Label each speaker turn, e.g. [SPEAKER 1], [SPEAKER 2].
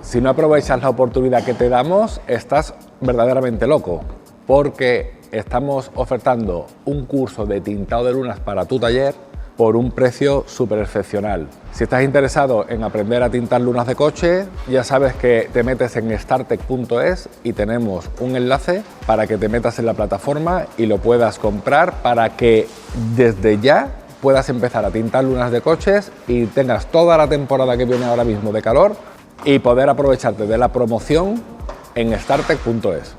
[SPEAKER 1] Si no aprovechas la oportunidad que te damos, estás verdaderamente loco, porque estamos ofertando un curso de tintado de lunas para tu taller por un precio súper excepcional. Si estás interesado en aprender a tintar lunas de coche, ya sabes que te metes en startec.es y tenemos un enlace para que te metas en la plataforma y lo puedas comprar para que desde ya puedas empezar a tintar lunas de coches y tengas toda la temporada que viene ahora mismo de calor y poder aprovecharte de la promoción en startec.es.